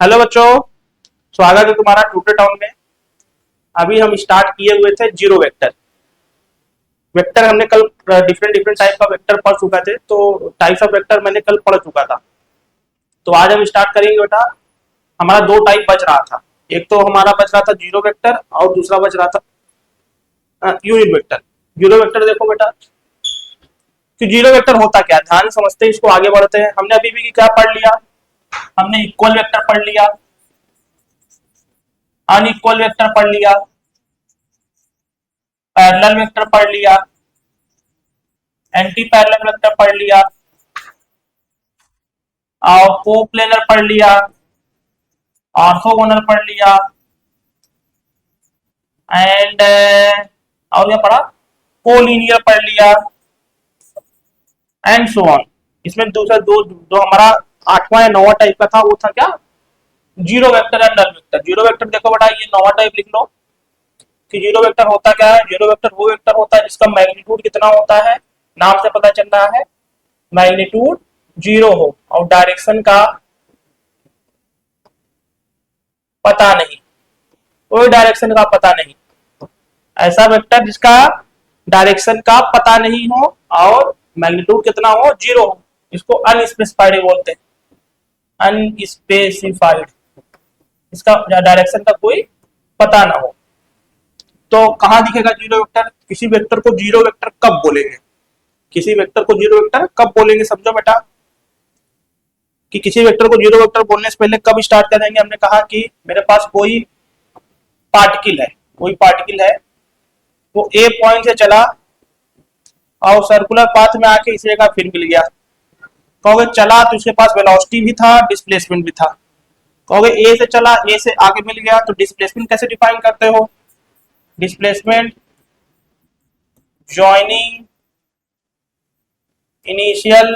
Hello बच्चों, स्वागत है तुम्हारा ट्यूटर टाउन में। अभी हम स्टार्ट किए हुए थे जीरो वेक्टर। वेक्टर हमने कल डिफरेंट डिफरेंट टाइप का वेक्टर पढ़ चुका थे, तो टाइप्स ऑफ वेक्टर मैंने कल पढ़ चुका था। तो आज हम स्टार्ट करेंगे बेटा। हमारा दो टाइप बच रहा था। एक तो हमारा बच रहा था जीरो वेक्टर और दूसरा बच रहा था यूनिट वेक्टर। जीरो वेक्टर देखो बेटा कि जीरो वेक्टर होता क्या, ध्यान से समझते हैं, इसको आगे बढ़ते हैं। हमने अभी भी क्या पढ़ लिया, हमने इक्वल वेक्टर पढ़ लिया, अनइक्वल वेक्टर पढ़ लिया, पैरेलल वेक्टर पढ़ लिया, एंटी पैरेलल वेक्टर पढ़ लिया और कोप्लेनर पढ़ लिया, ऑर्थोगोनल पढ़ लिया एंड और क्या पढ़ा, कोलिनियर पढ़ लिया एंड सो ऑन। इसमें दूसरा दो जो हमारा आठवां या नौवां टाइप का था वो था क्या, zero vector and null vector. Zero vector देखो बेटा, ये नौवां टाइप लिख लो कि जीरो वेक्टर होता क्या है। जीरो वेक्टर वो वेक्टर होता है जिसका मैग्नीट्यूड कितना होता है, नाम से पता चल रहा है, मैग्नीट्यूड जीरो हो और डायरेक्शन का पता नहीं, कोई डायरेक्शन का पता नहीं। ऐसा वेक्टर जिसका डायरेक्शन का पता नहीं हो और मैग्नीट्यूड कितना हो, जीरो हो, इसको अनस्पेसिफाइड बोलते हैं। अनस्पेसिफाइड, इसका डायरेक्शन का कोई पता ना हो। तो कहां दिखेगा जीरो वेक्टर, किसी वेक्टर को जीरो वेक्टर कब बोलेंगे, किसी वेक्टर को जीरो वेक्टर कब बोलेंगे, समझो बेटा कि किसी वेक्टर को जीरो वेक्टर बोलने से पहले कब स्टार्ट करेंगे। हमने कहा कि मेरे पास कोई पार्टिकल है, कोई पार्टिकल है, वो ए पॉइंट से चला और सर्कुलर पाथ में आके इस जगह फिर मिल गया। कहोगे चला तो उसके पास वेलोसिटी भी था, डिस्प्लेसमेंट भी था। कहोगे ए से चला, ए से आगे मिल गया, तो डिस्प्लेसमेंट कैसे डिफाइन करते हो, displacement joining initial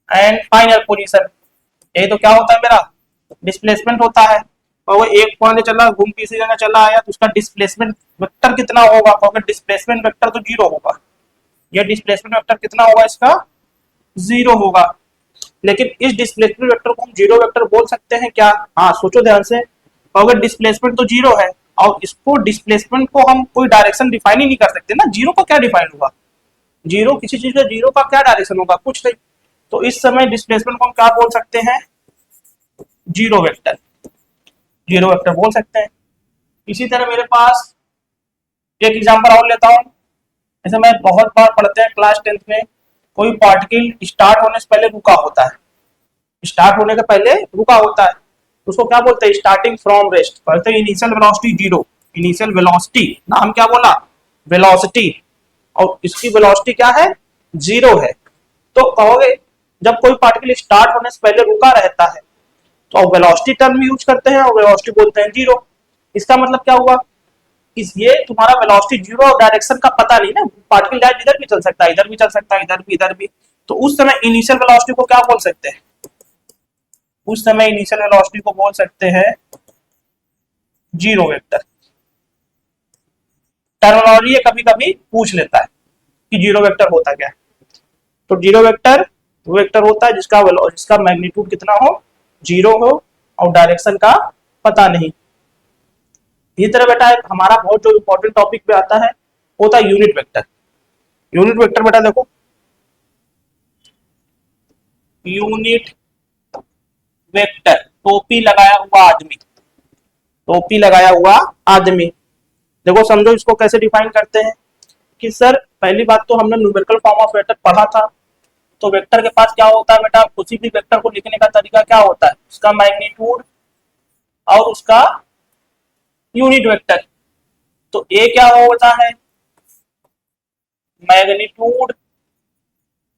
and final position. ये तो क्या होता है मेरा, डिस्प्लेसमेंट होता है। और वो एक पॉइंट चला, घूम के इसी जगह चला आया, तो उसका डिस्प्लेसमेंट वेक्टर कितना होगा, कहोगे डिस्प्लेसमेंट वेक्टर तो जीरो होगा। ये डिस्प्लेसमेंट वेक्टर कितना होगा, इसका जीरो होगा। लेकिन इस डिस्प्लेसमेंट वेक्टर को हम जीरो वेक्टर बोल सकते हैं क्या, हाँ सोचो ध्यान से। अगर डिस्प्लेसमेंट तो जीरो है और इसको डिस्प्लेसमेंट को हम कोई डायरेक्शन डिफाइन ही नहीं कर सकते ना, जीरो का क्या डिफाइन होगा, जीरो किसी चीज का जीरो का क्या डायरेक्शन होगा, कुछ नहीं। तो इस समय डिस्प्लेसमेंट को हम क्या बोल सकते हैं, जीरो वेक्टर, जीरो वेक्टर बोल सकते हैं। इसी तरह मेरे पास एक एग्जांपल और लेता हूं। जैसे मैं बहुत बार पढ़ते हैं क्लास 10th में, कोई पार्टिकल स्टार्ट होने से पहले रुका होता है, स्टार्ट होने के पहले रुका होता है, उसको क्या बोलते हैं, स्टार्टिंग फ्रॉम रेस्ट। कहते हैं initial velocity zero, initial velocity, नाम क्या बोला, वेलोसिटी, और इसकी वेलोसिटी क्या है, जीरो है। तो कहोगे जब कोई पार्टिकल स्टार्ट होने से पहले रुका रहता है तो वेलोसिटी टर्म यूज करते हैं और वेलोसिटी बोलते हैं जीरो। इसका मतलब क्या हुआ, इस ये तुम्हारा वेलोसिटी जीरो और डायरेक्शन का पता नहीं ना, पार्टिकल डायरेक्ट इधर भी चल सकता है, इधर भी चल सकता है, इधर भी, इधर भी। तो उस समय इनिशियल वेलोसिटी को क्या बोल सकते हैं, उस समय इनिशियल वेलोसिटी को बोल सकते हैं जीरो वेक्टर। टर्मिनोलॉजी ये कभी कभी पूछ लेता है कि जीरो वेक्टर होता क्या है। तो जीरो वेक्टर वो वेक्टर होता है जिसका जिसका मैग्नीट्यूड कितना हो, जीरो हो और डायरेक्शन का पता नहीं। इसी तरह बेटा एक हमारा बहुत जो इंपॉर्टेंट टॉपिक पे आता है होता है यूनिट वेक्टर। यूनिट वेक्टर बेटा देखो, यूनिट वेक्टर, टोपी लगाया हुआ आदमी, टोपी लगाया हुआ आदमी। देखो समझो इसको कैसे डिफाइन करते हैं कि सर पहली बात तो हमने न्यूमेरिकल फॉर्म ऑफ वेक्टर पढ़ा था। तो वेक्टर के पास क्या होता है बेटा, किसी भी वेक्टर को लिखने का तरीका क्या होता है, उसका मैग्नीट्यूड और उसका यूनिट वेक्टर। तो ए क्या होता है, मैग्नीट्यूड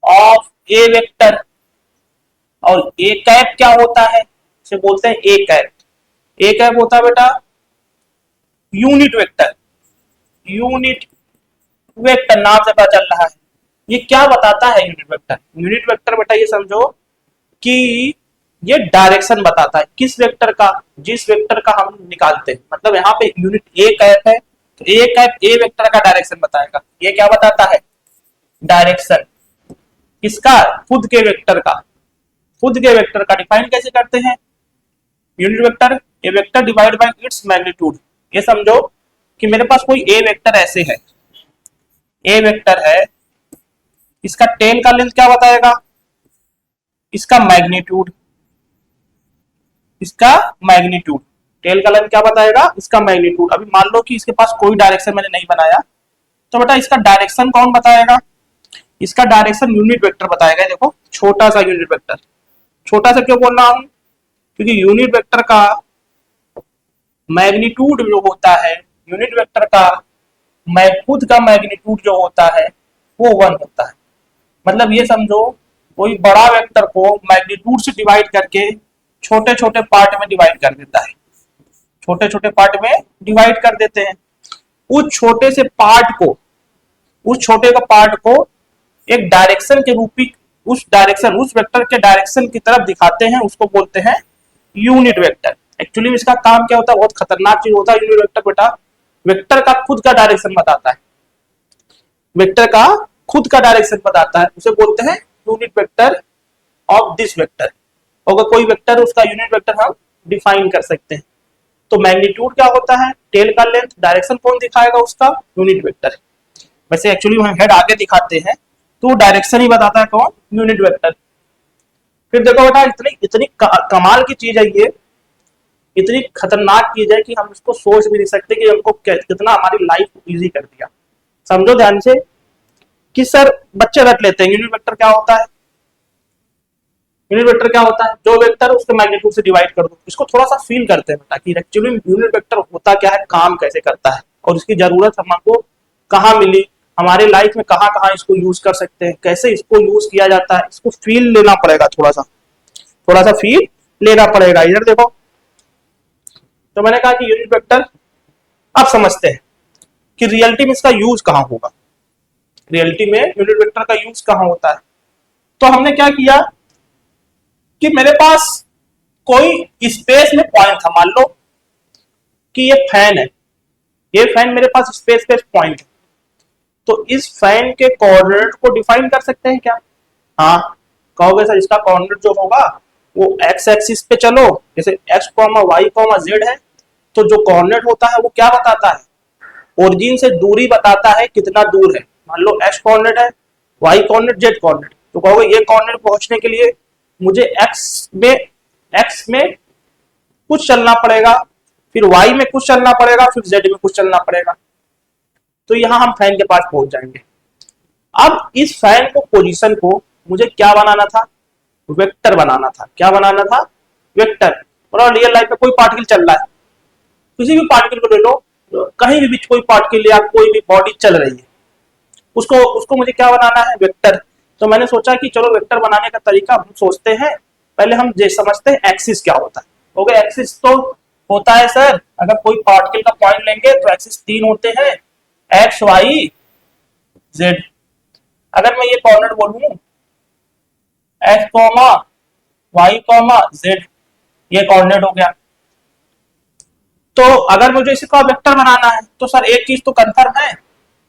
ऑफ ए वेक्टर, और ए कैप क्या होता है, इसे बोलते हैं ए कैप। ए कैप होता है बेटा यूनिट वेक्टर, यूनिट वेक्टर नाम से पता चल रहा है। ये क्या बताता है यूनिट वेक्टर, यूनिट वेक्टर बेटा ये समझो कि ये डायरेक्शन बताता है, किस वेक्टर का, जिस वेक्टर का हम निकालते हैं। मतलब यहाँ पे यूनिट ए कैप है तो ए कैप ए वेक्टर का डायरेक्शन बताएगा। ये क्या बताता है, डायरेक्शन किसका, खुद के वेक्टर का। खुद के वेक्टर का डिफाइन कैसे करते हैं, unit vector A vector divide by its magnitude. ये समझो कि मेरे पास कोई ए वेक्टर ऐसे है, ए वेक्टर है, इसका टेल का लेंथ क्या बताएगा, इसका मैग्नीट्यूड, इसका मैग्नीट्यूड, टेल का लेंथ क्या बताएगा, इसका मैग्नीट्यूड। अभी मान लो कि इसके पास कोई डायरेक्शन मैंने नहीं बनाया, तो बेटा इसका डायरेक्शन कौन बताएगा, इसका डायरेक्शन यूनिट वेक्टर बताएगा। देखो छोटा सा यूनिट वेक्टर, छोटा सा क्यों बोल रहा हूं, क्योंकि यूनिट वेक्टर का मैग्नीट्यूड जो होता है, यूनिट वेक्टर का खुद का मैग्नीट्यूड जो होता है वो 1 होता है। मतलब ये समझो कोई बड़ा वेक्टर को मैग्नीट्यूड से डिवाइड करके छोटे छोटे पार्ट में डिवाइड कर देता है, छोटे छोटे पार्ट में डिवाइड कर देते हैं। उस छोटे से पार्ट को, उस छोटे का पार्ट को एक डायरेक्शन के रूप में, उस डायरेक्शन, उस वेक्टर के डायरेक्शन की तरफ दिखाते हैं, उसको बोलते हैं यूनिट वेक्टर। एक्चुअली इसका काम क्या होता है, बहुत खतरनाक चीज होता है यूनिट वेक्टर। बेटा वेक्टर का खुद का डायरेक्शन बताता है, वेक्टर का खुद का डायरेक्शन बताता है, उसे बोलते हैं unit vector of this vector. अगर कोई वेक्टर उसका यूनिट वेक्टर हम डिफाइन कर सकते हैं। तो मैग्नीट्यूड क्या होता है, टेल का लेंथ, डायरेक्शन कौन दिखाएगा, उसका यूनिट वेक्टर। वैसे एक्चुअली हम हेड आगे दिखाते हैं तो डायरेक्शन ही बताता है कौन, यूनिट वेक्टर। फिर देखो बेटा इतनी इतनी कमाल की चीज है ये, इतनी खतरनाक चीज है कि हम इसको सोच भी नहीं सकते कि हमको कितना हमारी लाइफ इजी कर दिया। समझो ध्यान से कि सर बच्चे रट लेते हैं यूनिट वेक्टर क्या होता है, यूनिट वेक्टर क्या होता है, जो वेक्टर उसके मैग्नीट्यूड से डिवाइड कर दो। इसको थोड़ा सा फील करते हैं ताकि एक्चुअली यूनिट वेक्टर होता क्या है, काम कैसे करता है, और इसकी जरूरत हमको कहाँ मिली, हमारे लाइफ में कहाँ कहाँ इसको यूज कर सकते हैं, कैसे इसको यूज किया जाता है। इसको फील लेना पड़ेगा, थोड़ा सा फील लेना पड़ेगा। इधर देखो, तो मैंने कहा कि यूनिट वेक्टर, अब समझते हैं कि रियलिटी में इसका यूज कहाँ होगा, रियलिटी में यूनिट वेक्टर का यूज कहाँ होता है। तो हमने क्या किया कि मेरे पास कोई स्पेस में पॉइंट था, मान लो कि ये फैन है, ये फैन मेरे पास स्पेस पे पॉइंट है, तो इस फैन के कोऑर्डिनेट को डिफाइन कर सकते हैं क्या, हाँ कहोगे सर इसका कोऑर्डिनेट जो होगा वो एक्स एक्सिस पे चलो, जैसे X comma Y comma Z है, तो जो कोऑर्डिनेट होता है वो क्या बताता है, ओरिजिन से दूरी बताता है कितना दूर है। मान लो एक्स कोऑर्डिनेट है, वाई कोऑर्डिनेट, जेड कोऑर्डिनेट, तो कहोगे ये कोऑर्डिनेट पहुंचने के लिए मुझे एक्स में कुछ चलना पड़ेगा, फिर वाई में कुछ चलना पड़ेगा, फिर जेड में कुछ चलना पड़ेगा, तो यहां हम फैन के पास पहुंच जाएंगे। अब इस फैन को, पोजीशन को मुझे क्या बनाना था, वेक्टर बनाना था। क्या बनाना था, वेक्टर। और रियल लाइफ में कोई पार्टिकल चल रहा है, किसी भी पार्टिकल को ले लो, कहीं भी कोई पार्टिकल या कोई भी बॉडी चल रही है, उसको मुझे क्या बनाना है, वेक्टर। तो मैंने सोचा कि चलो वेक्टर बनाने का तरीका हम सोचते हैं, पहले हम समझते हैं एक्सिस क्या होता है। हो गया, एक्सिस तो होता है सर, अगर कोई पार्टिकल का पॉइंट लेंगे तो एक्सिस 3 होते हैं, एक्स वाई जेड। अगर मैं ये कोऑर्डिनेट बोलूं X comma Y comma Z, ये कोऑर्डिनेट हो गया। तो अगर मुझे इसका वेक्टर बनाना है तो सर एक चीज तो कंफर्म है,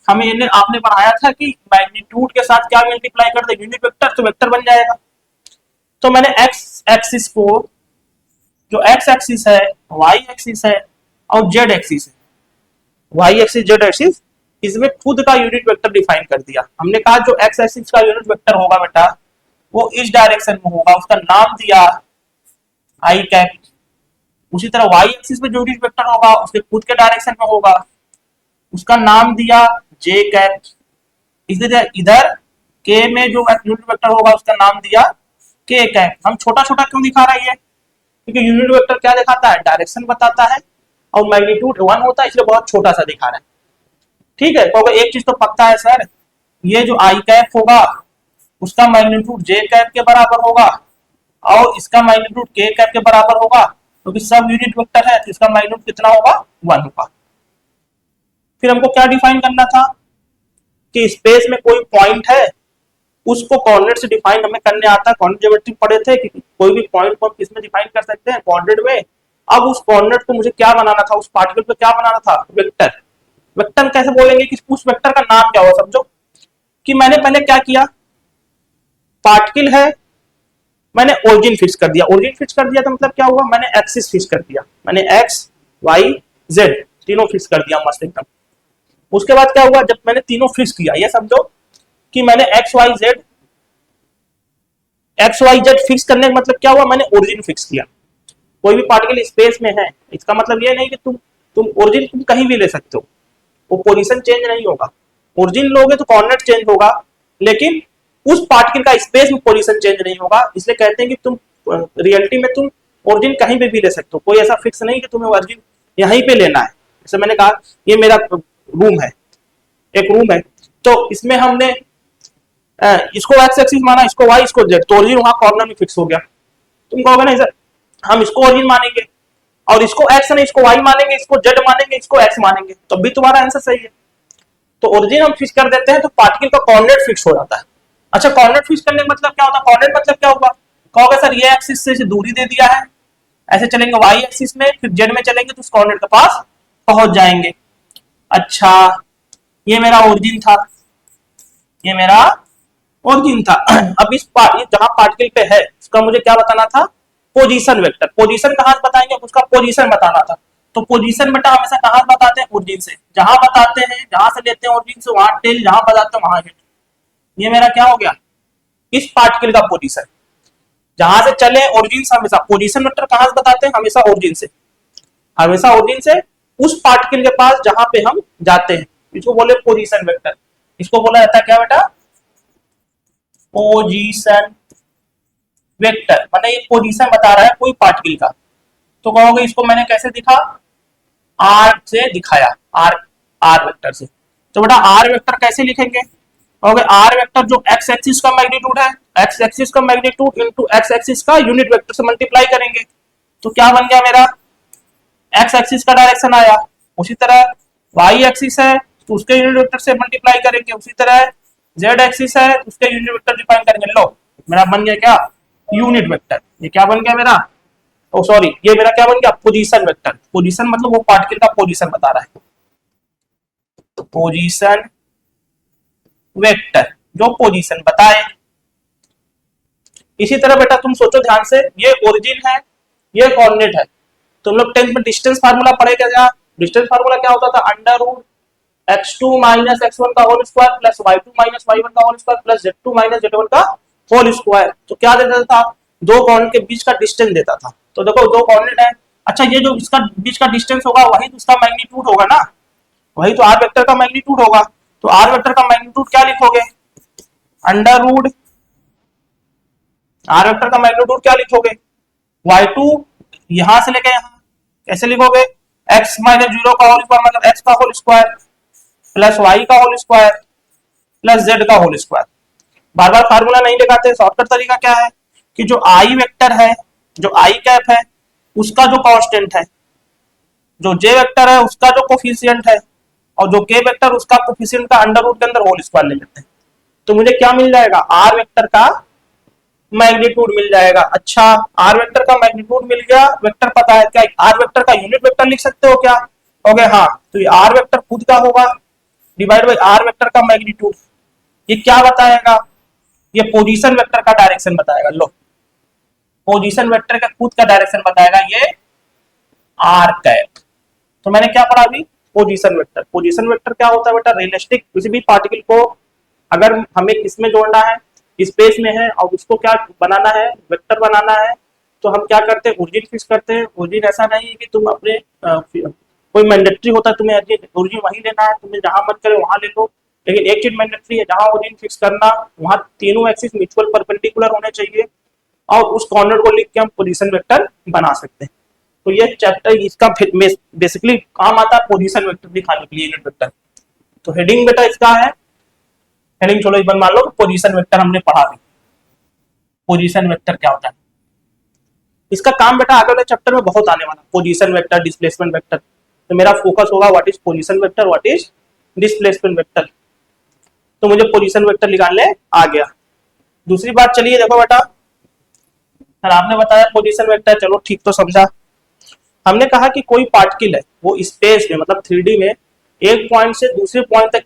हमें आपने बनाया था कि मैग्नीट्यूड के साथ क्या मल्टीप्लाई कर दे, यूनिट वेक्टर, तो वेक्टर बन जाएगा। तो मैंने एक्स एक्सिस को, जो एक्स एक्सिस है, वाई एक्सिस है और जेड एक्सिस है, वाई एक्सिस जेड एक्सिस, इसमें खुद का यूनिट वेक्टर डिफाइन कर दिया। हमने कहा जो एक्स एक्सिस का यूनिट वेक्टर होगा बेटा वो इस डायरेक्शन में होगा, उसका नाम दिया आई कैप। उसी तरह वाई एक्सिस में जो यूनिट वेक्टर होगा उसके खुद के डायरेक्शन में होगा, उसका नाम दिया जे कैप। इधर के में जो यूनिट वेक्टर होगा उसका नाम दिया के कैप। हम छोटा छोटा क्यों दिखा रहा है, क्योंकि यूनिट वेक्टर क्या दिखाता है, डायरेक्शन बताता है, और मैग्नीट्यूड 1 होता है, इसलिए बहुत छोटा सा दिखा रहा है। ठीक है, तो एक चीज तो पक्का है सर, ये जो आई कैप होगा उसका मैग्नीट्यूड जे कैप के बराबर होगा, और इसका मैग्नीट्यूड के कैप के बराबर होगा, क्योंकि सब यूनिट वेक्टर है, तो इसका मैग्नीट्यूड कितना होगा, 1 होगा। फिर हमको क्या डिफाइन करना था कि स्पेस में कोई पॉइंट है, उसको कोऑर्डिनेट से डिफाइन हमें करने आता है, कोऑर्डिनेट ज्योमेट्री पढ़े थे कि कोई भी पॉइंट को हम किसमें डिफाइन कर सकते हैं, कोऑर्डिनेट में। अब उस कोऑर्डिनेट को मुझे क्या बनाना था, उस पार्टिकल पे क्या बनाना था, वेक्टर। वेक्टर कैसे बोलेंगे कि उस वेक्टर का नाम क्या होगा, समझो कि मैंने पहले क्या किया, पार्टिकल है, मैंने ओरिजिन फिक्स कर दिया। ओरिजिन फिक्स कर दिया तो मतलब क्या हुआ, मैंने एक्सिस फिक्स कर दिया, मैंने एक्स वाई जेड तीनों फिक्स कर दिया मस्त एकदम। उसके बाद क्या हुआ, जब मैंने तीनों फिक्स किया, ये समझो कि मैंने एक्स वाई जेड फिक्स करने का मतलब क्या हुआ, मैंने ओरिजिन फिक्स किया। कोई भी पार्टिकल स्पेस में है, इसका मतलब ये नहीं कि तुम ओरिजिन तुम कहीं भी ले सकते हो, वो पोजीशन चेंज नहीं होगा। ओरिजिन लोगे तो कोऑर्डिनेट चेंज होगा, लेकिन उस पार्टिकल का स्पेस में पोजीशन चेंज नहीं होगा। इसलिए कहते हैं कि तुम रियलिटी में तुम ओरिजिन कहीं पे भी ले सकते हो, कोई ऐसा फिक्स नहीं कि तुम्हें ओरिजिन यहीं पे लेना है। जैसे मैंने कहा ये मेरा रूम है, एक रूम है, तो इसमें हमने इसको एक्स एक्सिस माना, इसको वाई, इसको जेड, तो ओरिजिन वहां कॉर्नर में फिक्स हो गया। तुम कहोगे नहीं सर हम इसको ओरिजिन मानेंगे और इसको एक्स नहीं, इसको वाई मानेंगे, इसको जेड मानेंगे, इसको एक्स मानेंगे, तो भी तुम्हारा आंसर सही है। तो ओरिजिन हम फिक्स कर देते हैं तो पार्टिकल का कोऑर्डिनेट फिक्स हो जाता है। अच्छा, कोऑर्डिनेट फिक्स करने का मतलब क्या होता है, कोऑर्डिनेट मतलब क्या होगा, कहोगे सर ये एक्सिस से दूरी दे दिया है, ऐसे चलेंगे वाई एक्सिस में, फिर जेड में चलेंगे तो उस कोऑर्डिनेट के पास पहुंच जाएंगे। अच्छा, ये मेरा ओरिजिन था, ये मेरा ओरिजिन था। अब इस जहां पार्टिकल पे है उसका मुझे क्या बताना था, पोजीशन वेक्टर। पोजीशन कहां से बताएंगे, उसका पोजीशन बताना था। तो पोजीशन बेटा हमेशा कहां बताते हैं, ओरिजिन से। जहां बताते हैं, जहां से लेते हैं ओरिजिन से, वहां टेल, जहां बताते हैं वहां हेड। ये मेरा क्या हो गया, इस पार्टिकल का पोजीशन। जहां से चले ओरिजिन से, हमेशा पोजीशन वेक्टर कहां से बताते हैं, हमेशा ओरिजिन से, हमेशा ओरिजिन से उस पार्टिकल के पास जहां पे हम जाते हैं, इसको बोले पोजीशन वेक्टर। इसको बोला जाता है क्या बेटा, पोजीशन वेक्टर। मतलब ये पोजीशन बता रहा है कोई पार्टिकल का। तो कहोगे इसको मैंने कैसे दिखा, आर से दिखाया, आर आर वेक्टर से। तो बेटा आर वेक्टर कैसे लिखेंगे, कहोगे आर वेक्टर जो एक्स एक्सिस का मैग्नीट्यूड है, एक्स एक्सिस का मैग्नीट्यूड इनटू एक्स एक्सिस का यूनिट वेक्टर से मल्टीप्लाई करेंगे। तो क्या बन गया मेरा, एक्स एक्सिस का डायरेक्शन आया, उसी तरह वाई एक्सिस है तो उसके यूनिट वेक्टर से मल्टीप्लाई करेंगे, उसी तरह जेड एक्सिस है तो उसके यूनिट वेक्टर डिफाइन करेंगे। लो मेरा बन गया क्या, यूनिट वेक्टर। ये क्या बन गया मेरा, ओ सॉरी, ये मेरा क्या बन गया, पोजीशन वेक्टर। पोजीशन मतलब वो पार्टिकल का पोजीशन बता रहा है, तो पोजीशन वेक्टर जो पोजीशन बताए। इसी तरह बेटा तुम सोचो ध्यान से, ये ओरिजिन है, ये कोऑर्डिनेट है। तुम लोग 10th में डिस्टेंस फार्मूला पढ़े क्या, डिस्टेंस फार्मूला क्या होता था, under root x2 minus x1 का whole square plus y2 minus y1 का whole square plus z2 minus z1 का होल स्क्वायर। तो क्या देता था, दो कोऑर्डिनेट के बीच का डिस्टेंस देता था। तो देखो दो कोऑर्डिनेट है, अच्छा ये जो इसका बीच का डिस्टेंस होगा वही तो उसका मैग्नीट्यूड होगा ना, वही तो आर वेक्टर का मैग्नीट्यूड होगा। तो आर वेक्टर का मैग्नीट्यूड क्या लिखोगे, अंडर रूट, आर वेक्टर का मैग्नीट्यूड क्या लिखोगे, y2 यहां से लेके यहां कैसे लिखोगे, x माइनस 0 का होल स्क्वायर मतलब x का होल स्क्वायर प्लस y का होल स्क्वायर प्लस z का होल स्क्वायर। बार बार फार्मूला नहीं लगाते, शॉर्टकट तरीका क्या है कि जो i वेक्टर है, जो i कैप है, उसका जो कांस्टेंट है, जो j वेक्टर है उसका जो कोफिशिएंट है, और जो k वेक्टर उसका कोफिशिएंट का अंडर रूट के अंदर होल स्क्वायर ले लेते हैं। तो मुझे क्या मिल जाएगा, r वेक्टर का मैग्नीट्यूड मिल जाएगा। अच्छा, आर वेक्टर का मैग्नीट्यूड मिल गया, वेक्टर पता है, क्या आर वेक्टर का यूनिट वेक्टर लिख सकते हो क्या, हो गया हाँ। तो ये आर वेक्टर खुद का होगा डिवाइड बाय आर वेक्टर का मैग्नीट्यूड। ये क्या बताएगा, ये पोजीशन वेक्टर का डायरेक्शन बताएगा। लो पोजीशन वेक्टर का खुद का डायरेक्शन बताएगा ये आर कैप। तो मैंने क्या पढ़ा अभी, पोजीशन वेक्टर। पोजीशन वेक्टर क्या होता है बेटा, रियलिस्टिक किसी भी पार्टिकल को अगर हमें किसमें जोड़ना है, स्पेस में है और उसको क्या बनाना है, वेक्टर बनाना है, तो हम क्या करते हैं, ओरिजिन फिक्स करते हैं। ओरिजिन ऐसा नहीं है कि तुम अपने कोई मैंडेटरी होता है तुम्हें ओरिजिन वहीं लेना है, तुम्हें जहां मन करे वहां ले लो, लेकिन एक चीज मैंडेटरी है, जहां ओरिजिन फिक्स करना वहां तीनों एक्सिस म्यूचुअल परपेंडिकुलर होने चाहिए और उस कॉर्नर को लिख के हम पोजीशन वेक्टर बना सकते हैं। तो ये चैप्टर इसका बेसिकली काम आता है पोजीशन वेक्टर दिखाने के लिए, यूनिट वेक्टर। तो हेडिंग बेटा इसका है, हेडिंग चलो एक बार मान लो पोजीशन वेक्टर हमने पढ़ा भी। पोजीशन वेक्टर क्या होता है, इसका काम बेटा आगे वाले चैप्टर में बहुत आने वाला, पोजीशन वेक्टर, डिस्प्लेसमेंट वेक्टर। तो मेरा फोकस होगा what is position vector, what is displacement vector. तो मुझे पोजीशन वेक्टर निकालने आ गया। दूसरी बात चलिए देखो बेटा, सर आपने बताया पोजीशन वेक्टर, चलो ठीक तो समझा। हमने कहा कि कोई पार्टिकल है वो स्पेस में मतलब 3D में एक पॉइंट से दूसरे पॉइंट तक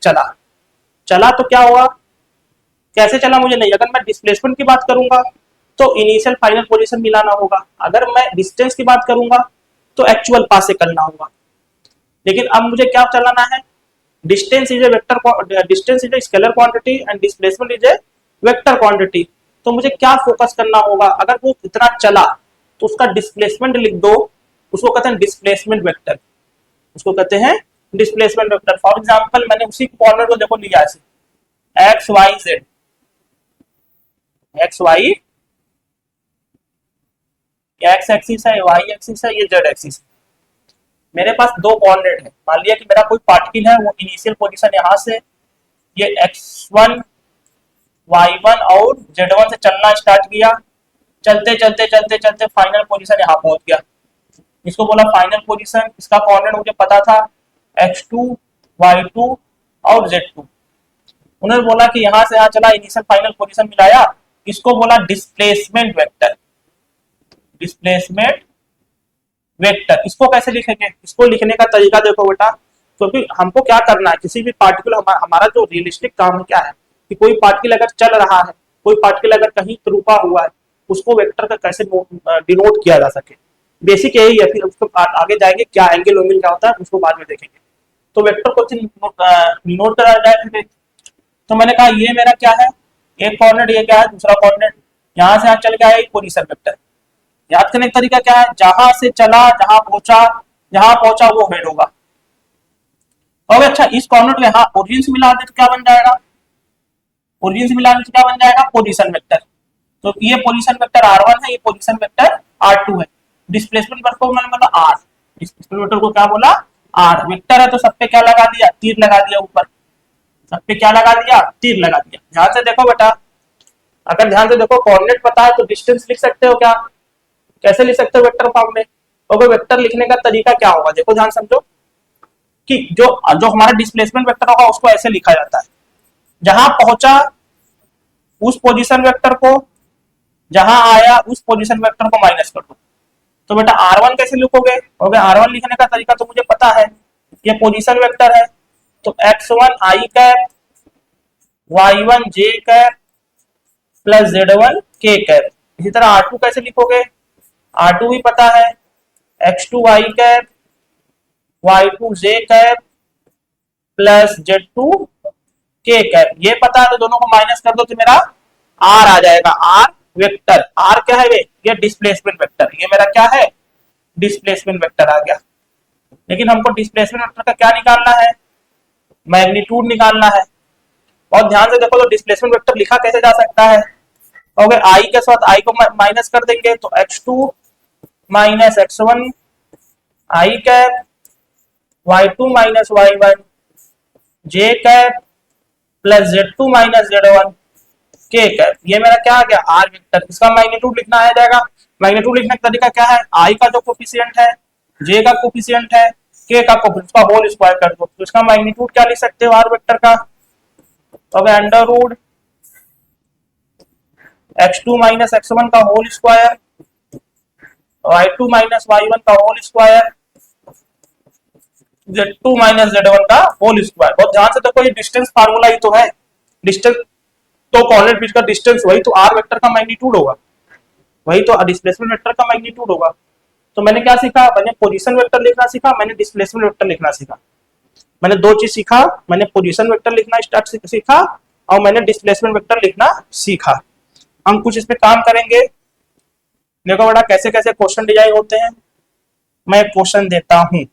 चला तो क्या हुआ, कैसे चला मुझे नहीं, अगर मैं डिस्प्लेसमेंट की बात करूंगा तो इनिशियल फाइनल पोजीशन मिलाना होगा। अगर मैं डिस्टेंस की बात करूंगा तो एक्चुअल पास से करना होगा। लेकिन अब मुझे क्या चलाना है, distance is a vector, distance is a scalar quantity and displacement is a vector quantity. तो मुझे क्या फोकस करना होगा, अगर वो इतना चला तो उसका डिस्प्लेसमेंट लिख दो, उसको कहते हैं डिस्प्लेसमेंट वेक्टर, उसको कहते हैं डिस्प्लेसमेंट वेक्टर। फॉर एग्जांपल मैंने उसी कोऑर्डिनेट को देखो लिया है X Y Z, X Y, X axis है, वाई एक्सिस है, ये जेड एक्सिस है। मेरे पास दो कोऑर्डिनेट है, मान लिया कि मेरा कोई पार्टिकल है, वो इनिशियल पोजीशन यहाँ से ये x1 y1 और z1 से चलना स्टार्ट किया, चलते चलते चलते चलते फाइनल पोजीशन यहाँ पहुंच गया, इसको बोला फाइनल पोजीशन। इसका कोऑर्डिनेट मुझे पता था x2 y2 और z2। उन्होंने बोला कि यहाँ से यहाँ चला, इनिशियल फाइनल पोजीशन मिलाया, इसको बोला डिस्प्लेसमेंट वेक्टर, डिस्प्लेसमेंट वेक्टर। इसको कैसे लिखेंगे, इसको लिखने का तरीका देखो बेटा, क्योंकि हमको क्या करना है, किसी भी पार्टिकल, हमारा जो रियलिस्टिक काम है क्या है कि कोई पार्टिकल अगर चल रहा है, कोई पार्टिकल अगर कहीं रुका हुआ है, उसको वेक्टर का कैसे डिनोट किया जा सके, बेसिक यही है। फिर उसको आगे जाएंगे क्या एंगल ओंगल क्या होता है उसको बाद में देखेंगे। तो वेक्टर को डिनोट करा जाए, तो मैंने कहा ये मेरा क्या है, एक कोऑर्डिनेट, ये क्या है दूसरा कोऑर्डिनेट, यहाँ से यहाँ चल गया है पोजीशन वेक्टर। याद करने का तरीका क्या है, जहां से चला जहां पहुंचा वो हेड होगा। और अच्छा इस कॉर्नर में हाँ ओरिजिन से मिला दे तो क्या बन जाएगा, ओरिजिन से मिला दे तो क्या बन जाएगा, पोजीशन वेक्टर। तो ये पोजीशन वेक्टर r1 है, ये पोजीशन वेक्टर r2 है। डिस्प्लेसमेंट वेक्टर को मैंने बोला r, डिस्प्लेसमेंट वेक्टर को क्या बोला r। वेक्टर है तो सब पे क्या लगा दिया, तीर लगा दिया, ऊपर सब पे क्या लगा दिया, तीर लगा दिया। ध्यान से देखो बेटा, अगर ध्यान से देखो कोऑर्डिनेट पता है तो डिस्टेंस लिख सकते हो क्या, कैसे लिख सकते हो वेक्टर फॉर्म में। तो वेक्टर लिखने का तरीका क्या होगा, देखो ध्यान समझो कि जो जो हमारा डिस्प्लेसमेंट वेक्टर होगा उसको ऐसे लिखा जाता है, जहां पहुंचा उस पोजीशन वेक्टर को, जहां आया उस पोजीशन वेक्टर को माइनस कर दो। तो बेटा r1 कैसे लिखोगे, r1 लिखने का तरीका तो मुझे पता है, ये पोजीशन वेक्टर है, तो x1 i cap, y1 j cap plus z1 k cap. इसी तरह r2 कैसे लिखोगे, r2 भी पता है, x2 i cap, y2 j cap plus z2 k cap, ये पता है, तो दोनों को माइनस कर दो तो मेरा r आ जाएगा, r वेक्टर। r क्या है, ये डिस्प्लेसमेंट वेक्टर, ये मेरा क्या है, डिस्प्लेसमेंट वेक्टर आ गया। लेकिन हमको डिस्प्लेसमेंट वेक्टर का क्या निकालना है, मैग्नीट्यूड निकालना है। और ध्यान से देखो तो डिस्प्लेसमेंट वेक्टर लिखा कैसे जा सकता है, ओके आई के साथ आई को माइनस कर देंगे तो x2 minus x1 I cap, y2 minus y1 j cap plus z2 minus z1 k cap. ये मेरा क्या आ गया, r वेक्टर। इसका मैग्नीट्यूड लिखना आ जाएगा। मैग्नीट्यूड लिखने का तरीका क्या है, i का जो कोफिशिएंट है, j का कोफिशिएंट है, k का कोफिशिएंट, उसका होल स्क्वायर कर दो। तो इसका मैग्नीट्यूड क्या लिख सकते हो r वेक्टर का, तो under root x2 minus x1 का whole square, y2 minus y1 का whole square, z2 minus z1 का होल स्क्वायर। बहुत ध्यान से देखो, ये डिस्टेंस फार्मूला ही तो है, डिस्टेंस तो कोऑर्डिनेट बीच का डिस्टेंस, वही तो r वेक्टर का मैग्नीट्यूड होगा, वही तो डिस्प्लेसमेंट वेक्टर का मैग्नीट्यूड होगा। तो मैंने क्या सीखा, मैंने पोजीशन वेक्टर लिखना सीखा, मैंने डिस्प्लेसमेंट वेक्टर लिखना सीखा। मैंने दो चीज सीखा, मैंने पोजीशन वेक्टर लिखना स्टार्ट सीखा और मैंने डिस्प्लेसमेंट वेक्टर लिखना सीखा। हम कुछ इस पे काम करेंगे, देखो बेटा कैसे कैसे क्वेश्चन डिजाइन होते हैं। मैं क्वेश्चन देता हूं,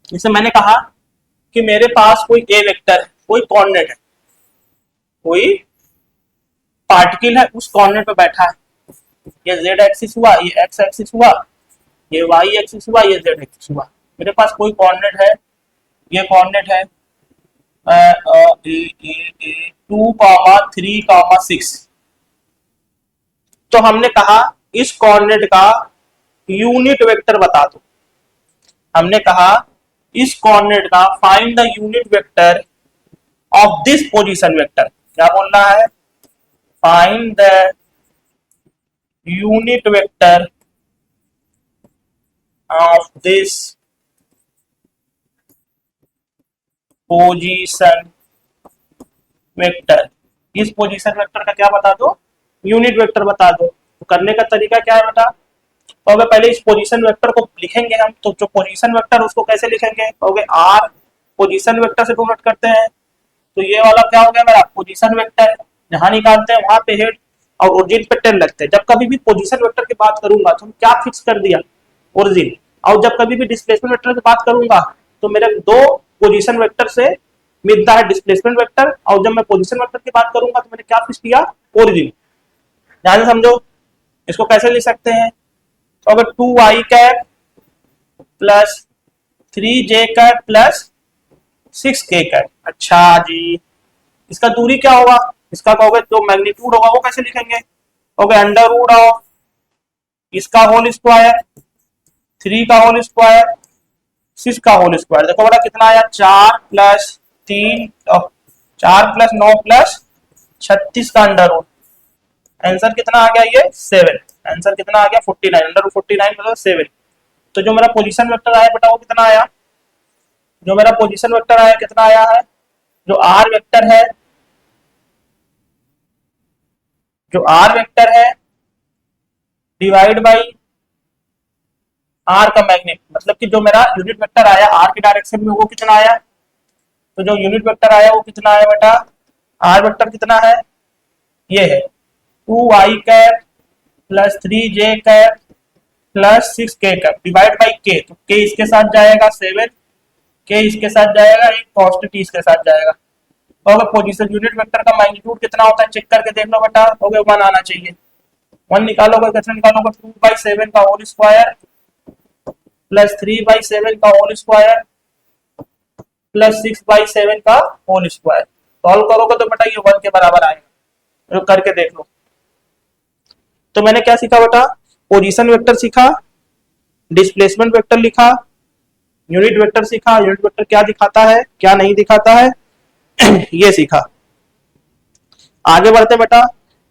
जैसे मैंने कहा कि मेरे पास कोई ए वेक्टर है, कोई कोऑर्डिनेट है, कोई पार्टिकल है उस कोऑर्डिनेट पे बैठा है, ये z एक्सिस हुआ, ये x एक्सिस हुआ, ये y एक्सिस हुआ, ये z एक्सिस हुआ। मेरे पास कोई कोऑर्डिनेट है, ये कोऑर्डिनेट है 2,3,6। तो हमने कहा इस कोऑर्डिनेट का यूनिट वेक्टर बता दो। हमने कहा इस कोऑर्डिनेट का find the unit vector of this position vector. क्या बोलना है, find the unit vector of this position vector. इस पोजीशन वेक्टर का क्या बता दो, यूनिट वेक्टर बता दो। तो करने का तरीका क्या है बेटा, कहोगे पहले इस पोजीशन वेक्टर को लिखेंगे हम, तो जो पोजीशन वेक्टर उसको कैसे लिखेंगे, कहोगे आर पोजीशन वेक्टर से डोनेट करते हैं, तो ये वाला क्या हो गया मेरा पोजीशन वेक्टर, जहां निकालते हैं वहां पे हेड और ओरिजिन पे 10 लगते हैं। जब कभी भी पोजीशन वेक्टर की बात करूंगा तो क्या फिक्स कर दिया, ओरिजिन, और जब कभी भी डिस्प्लेसमेंट वेक्टर की बात करूंगा तो मेरे दो पोजीशन वेक्टर से मिलता है डिस्प्लेसमेंट वेक्टर, और जब मैं पोजीशन वेक्टर की बात करूंगा तो मैंने क्या फिक्स किया, ओरिजिन। ध्यान से समझो, इसको कैसे लिख सकते हैं, तो अगर 2i cap plus 3j cap plus 6k cap. अच्छा जी, इसका दूरी क्या होगा, इसका कहोगे जो मैग्नीट्यूड होगा वो कैसे लिखेंगे, कहोगे अंडर रूट ऑफ इसका होल स्क्वायर, 3 का होल स्क्वायर, 6 का होल स्क्वायर। देखो बड़ा कितना आया, 4 प्लस 3, 4 प्लस 9 प्लस 36 का अंडर रूट, आंसर कितना आ गया, ये 7। आंसर कितना आ गया 49, अंडर रूट 49 मतलब 7। तो जो मेरा पोजीशन वेक्टर आया बेटा वो कितना आया, जो मेरा पोजीशन वेक्टर आया कितना आया है, जो आर वेक्टर है, जो आर वेक्टर है डिवाइड बाई आर का मैग्नेट, मतलब कि जो मेरा यूनिट वेक्टर आया आर के डायरेक्शन में वो कितना आया, तो जो यूनिट वेक्टर आया वो कितना आया बेटा, आर वेक्टर कितना है, ये है 2i cap plus 3j cap plus 6k cap divide by k, तो k इसके साथ जाएगा 7, k इसके साथ जाएगा, एक कॉस्ट t इसके साथ जाएगा। तो अगर पोजीशन यूनिट वेक्टर का मैग्नीट्यूड कितना होता है चेक करके देख लो बेटा, तो 1 आना चाहिए, 1 निकालोगे, कैसे निकालोगे, 2/7 का होल स्क्वायर प्लस 3/7 का होल स्क्वायर प्लस 6/7 का होल स्क्वायर। सॉल्व करोगे तो बेटा ये 1 के बराबर आएगा, तो करके देख लो। तो मैंने क्या सीखा बेटा, पोजीशन वेक्टर सीखा, डिस्प्लेसमेंट वेक्टर लिखा, यूनिट वेक्टर सीखा, यूनिट वेक्टर क्या दिखाता है क्या नहीं दिखाता है ये सीखा। आगे बढ़ते बेटा,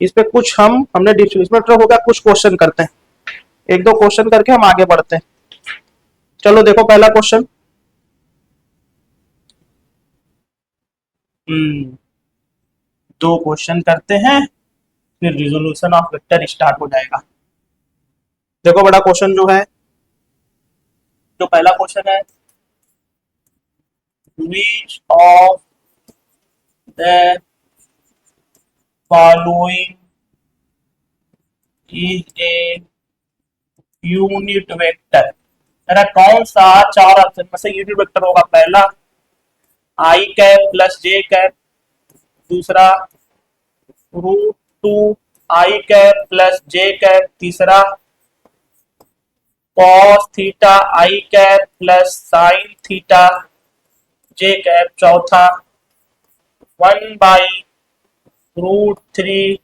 इस पे कुछ हमने डिस्प्लेसमेंट वेक्टर हो गया, कुछ क्वेश्चन करते हैं, एक दो क्वेश्चन करके हम आगे बढ़ते हैं। चलो देखो पहला क्वेश्चन, दो क्वेश्चन करते हैं फिर रिजोल्यूशन ऑफ वेक्टर स्टार्ट हो जाएगा। देखो बड़ा क्वेश्चन जो है, जो पहला क्वेश्चन है, which of the following is a unit vector, मेरा कौन सा चार ऑप्शन में से यूनिट वेक्टर होगा, पहला i cap plus j cap, दूसरा √2 i cap plus j cap, तीसरा cos theta i cap plus sin theta j cap, चौथा 1/√3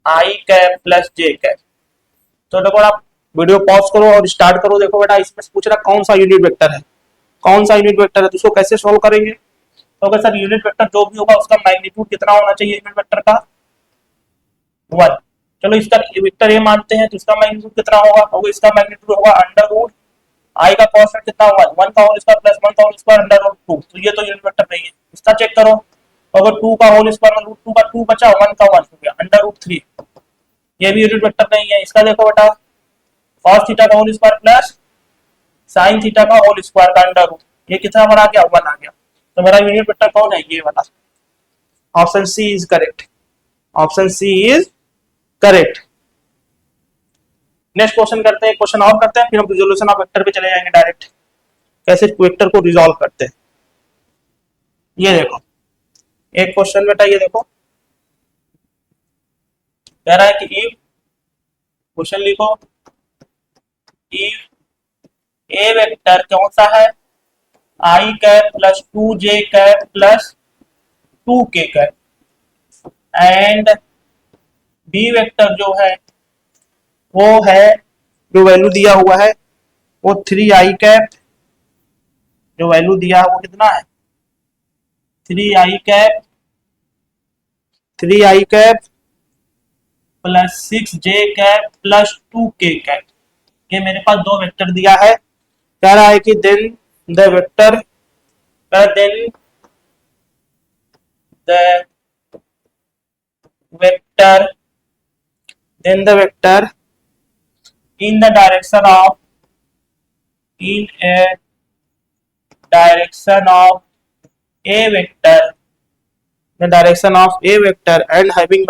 i cap plus j cap. तो देखो आप वीडियो पॉज करो और स्टार्ट करो। देखो बेटा इसमें से पूछ रहा कौन सा यूनिट वेक्टर है, कौन सा यूनिट वेक्टर है, तो उसको कैसे सोल्व करेंगे, तो अगर सर यूनिट वेक्टर जो भी होगा उसका मैग्नीट्यूड कितना होना चाहिए यूनिट वेक्टर का, 1। चलो इसका वेक्टर ए मानते हैं, तो इसका मैग्नीट्यूड कितना होगा, तो इसका मैग्नीट्यूड होगा अंडर रूट आई का कॉन्स्टेंट कितना होगा 1 का होल स्क्वायर प्लस 1 का होल स्क्वायर अंडर रूट 2, तो ये तो यूनिट वेक्टर नहीं है। इसका चेक करो, तो अगर 2 का होल स्क्वायर √2 का 2 बचा, 1 का 1 हो गया अंडर रूट 3, ये भी यूनिट वेक्टर नहीं है। इसका देखो बेटा cos थीटा का whole square plus sin theta का होल स्क्वायर का अंडर रूट, ये कितना बना गया 1 आ गया। तो मेरा यूनिट वेक्टर कौन है, ये वाला, option C is correct, option C is correct. Next question करते हैं, क्वेश्चन और करते हैं, फिर हम रिजोल्यूशन ऑफ वेक्टर पे चले जाएंगे डायरेक्ट, कैसे वेक्टर को रिजॉल्व करते हैं। ये देखो एक क्वेश्चन बेटा, ये देखो कह रहा है कि इफ, क्वेश्चन लिखो, इफ ए वेक्टर कौन सा है, i cap plus 2j cap plus 2k cap, and B vector जो है वो है, जो वैल्यू दिया हुआ है वो 3i कैप, जो वैल्यू दिया है वो कितना है 3i cap, 3i cap plus 6j cap plus 2k cap, ये मेरे पास दो वेक्टर दिया है। कह रहा है कि then the vector, then the vector then the vector in the direction of in a direction of a vector, the direction of a vector and having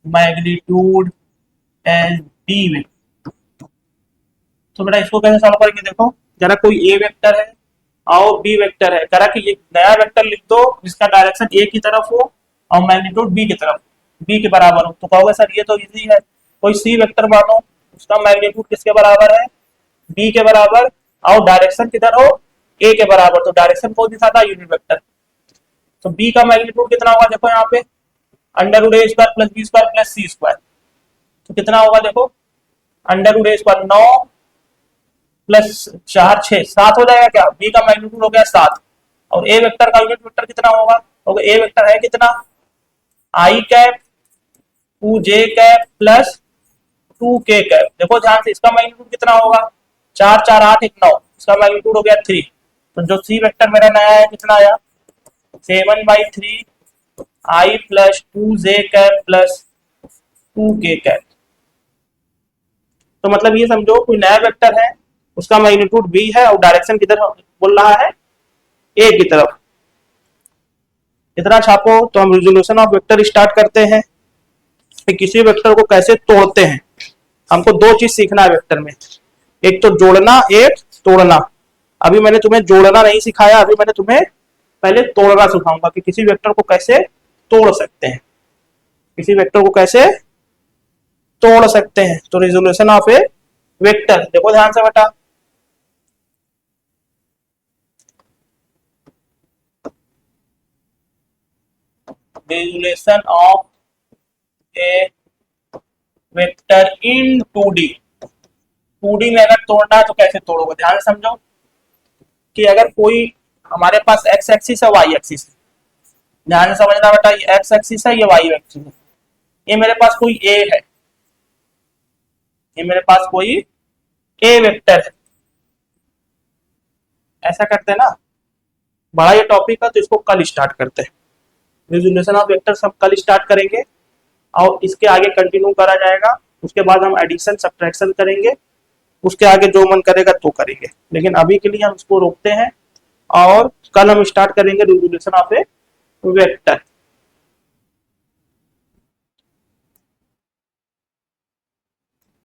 magnitude as b vector. तो बेटा इसको कैसे सॉल्व करेंगे, देखो जरा कोई ए vector है और बी वेक्टर है, करा कि ये नया वेक्टर लिख दो जिसका डायरेक्शन ए की तरफ हो और मैग्नीट्यूड बी की तरफ बी के बराबर हो, तो कहोगे सर ये तो इजी है। कोई सी वेक्टर मानो उसका मैग्नीट्यूड किसके बराबर है, बी के बराबर, और डायरेक्शन किधर हो, ए के बराबर, तो डायरेक्शन कौन दिखाता है, यूनिट वेक्टर। तो बी का मैग्नीट्यूड कितना होगा, देखो यहाँ पे under root A square plus B square plus C square, तो कितना होगा देखो, under root A square 9 plus 4 6 7 हो जाएगा क्या, बी का मैग्नीट्यूड हो गया 7, और ए वेक्टर का यूनिट वेक्टर कितना होगा, ए वेक्टर है कितना, I cap 2j cap plus 2k cap. देखो ध्यान से इसका मैग्नीट्यूड कितना होगा, 4 4 8 1 9, इसका मैग्नीट्यूड हो गया 3, तो जो सी वेक्टर मेरा नया है कितना आया 7/3 I plus 2j cap plus 2k cap. तो मतलब ये समझो कोई नया वेक्टर है उसका मैग्नीट्यूड b है और डायरेक्शन किधर बोल रहा है, a की तरफ। इतना छापो तो हम रिजोल्यूशन ऑफ वेक्टर स्टार्ट करते हैं कि किसी वेक्टर को कैसे तोड़ते हैं। हमको दो चीज सीखना है वेक्टर में, एक तो जोड़ना, एक तोड़ना। अभी मैंने तुम्हें जोड़ना नहीं सिखाया, अभी मैंने तुम्हें पहले तोड़ना सिखाऊंगा कि किसी वेक्टर को कैसे तोड़ सकते हैं, किसी वेक्टर को कैसे तोड़ सकते हैं। तो रिजोल्यूशन ऑफ ए वेक्टर, देखो ध्यान से बेटा, resolution of A vector in 2D। 2D में अगर तोड़ना है तो कैसे तोड़ोगे, ध्यान से समझो कि अगर कोई हमारे पास एक्स एक्सिस है वाई एक्सिस है, ध्यान से समझना बेटा, ये एक्स एक्सिस है ये वाई एक्सिस है, ये मेरे पास कोई ए है, ये मेरे पास कोई ए वेक्टर है। ऐसा करते हैं ना, बड़ा ये टॉपिक है तो इसको कल स्टार्ट करते हैं। रिजोल्यूशन ऑफ वेक्टर सब कल स्टार्ट करेंगे और इसके आगे कंटिन्यू करा जाएगा। उसके बाद हम एडिशन सब्ट्रैक्शन करेंगे, उसके आगे जो मन करेगा तो करेंगे, लेकिन अभी के लिए हम इसको रोकते हैं और कल हम स्टार्ट करेंगे रिजोल्यूशन ऑफ ए वेक्टर।